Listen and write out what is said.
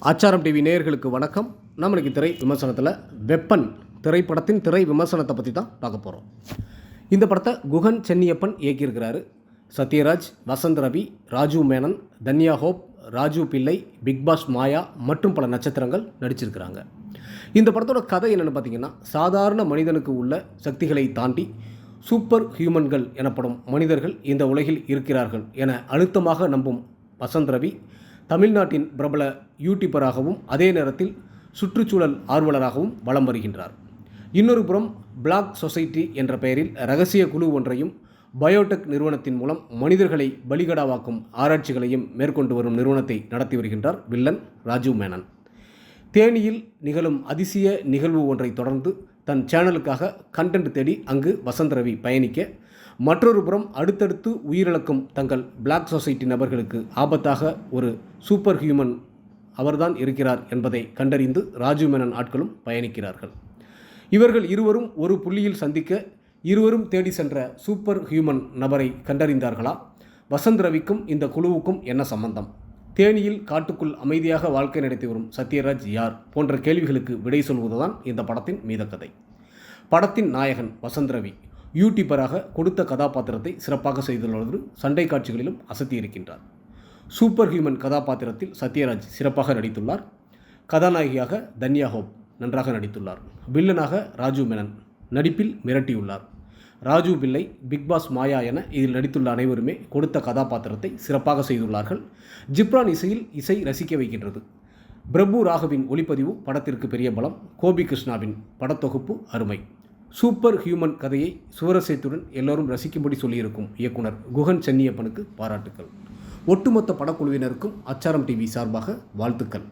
ஆச்சாரம் டிவி நேயர்களுக்கு வணக்கம். நம்ம இன்னைக்கு திரை விமர்சனத்தில் வெப்பன் திரைப்படத்தின் திரை விமர்சனத்தை பற்றி தான் பார்க்க போகிறோம். இந்த படத்தை குகன் சென்னியப்பன் இயக்கியிருக்கிறாரு. சத்யராஜ், வசந்த் ரவி, ராஜு மேனன், தன்யா ஹோப், ராஜு பிள்ளை, பிக் பாஸ் மாயா மற்றும் பல நட்சத்திரங்கள் நடிச்சிருக்கிறாங்க. இந்த படத்தோட கதை என்னென்னு பார்த்தீங்கன்னா, சாதாரண மனிதனுக்கு உள்ள சக்திகளை தாண்டி சூப்பர் ஹியூமன்கள் எனப்படும் மனிதர்கள் இந்த உலகில் இருக்கிறார்கள் என அழுத்தமாக நம்பும் வசந்த் ரவி தமிழ்நாட்டின் பிரபல யூடியூபராகவும் அதே நேரத்தில் சுற்றுச்சூழல் ஆர்வலராகவும் வலம் வருகின்றார். இன்னொரு புறம் பிளாக் சொசைட்டி என்ற பெயரில் இரகசிய குழு ஒன்றையும் பயோடெக் நிறுவனத்தின் மூலம் மனிதர்களை பலிகடாவாக்கும் ஆராய்ச்சிகளையும் மேற்கொண்டு வரும் நிறுவனத்தை நடத்தி வருகின்றார் வில்லன் ராஜு மேனன். தேனியில் நிகழும் அதிசய நிகழ்வு ஒன்றை தொடர்ந்து தன் சேனலுக்காக கண்டென்ட் தேடி அங்கு வசந்த் ரவி பயணிக்க, மற்றொரு புறம் அடுத்தடுத்து உயிரிழக்கும் தங்கள் பிளாக் சொசைட்டி நபர்களுக்கு ஆபத்தாக ஒரு சூப்பர் ஹியூமன் அவர்தான் இருக்கிறார் என்பதை கண்டறிந்து ராஜு மேனன் ஆட்களும் பயணிக்கிறார்கள். இவர்கள் இருவரும் ஒரு புள்ளியில் சந்திக்க இருவரும் தேடி சென்ற சூப்பர் ஹியூமன் நபரை கண்டறிந்தார்களா? வசந்த் ரவிக்கும் இந்த குழுவுக்கும் என்ன சம்பந்தம்? தேனியில் காட்டுக்குள் அமைதியாக வாழ்க்கை நடத்தி வரும் சத்யராஜ் யார் போன்ற கேள்விகளுக்கு விடை சொல்வதுதான் இந்த படத்தின் மீதக்கதை. படத்தின் நாயகன் வசந்த் ரவி யூடியூபராக கொடுத்த கதாபாத்திரத்தை சிறப்பாக செய்துள்ளது. சண்டை காட்சிகளிலும் அசத்தியிருக்கின்றார். சூப்பர் ஹியூமன் கதாபாத்திரத்தில் சத்யராஜ் சிறப்பாக நடித்துள்ளார். கதாநாயகியாக தன்யா ஹோப் நன்றாக நடித்துள்ளார். வில்லனாக ராஜு மேனன் நடிப்பில் மிரட்டியுள்ளார். ராஜு பிள்ளை, பிக் பாஸ் மாயா என இதில் நடித்துள்ள அனைவருமே கொடுத்த கதாபாத்திரத்தை சிறப்பாக செய்துள்ளார்கள். ஜிப்ரான் இசையில் இசை ரசிக்க வைக்கின்றது. பிரபு ராகவின் ஒளிப்பதிவு படத்திற்கு பெரிய பலம். கோபி கிருஷ்ணாவின் படத்தொகுப்பு அருமை. சூப்பர் ஹியூமன் கதையை சுவரசேத்துடன் எல்லோரும் ரசிக்கும்படி சொல்லியிருக்கும் இயக்குனர் குகன் சென்னியப்பனுக்கு பாராட்டுக்கள். ஒட்டுமொத்த படக்குழுவினருக்கும் ஆச்சாரம் டிவி சார்பாக வாழ்த்துக்கள்.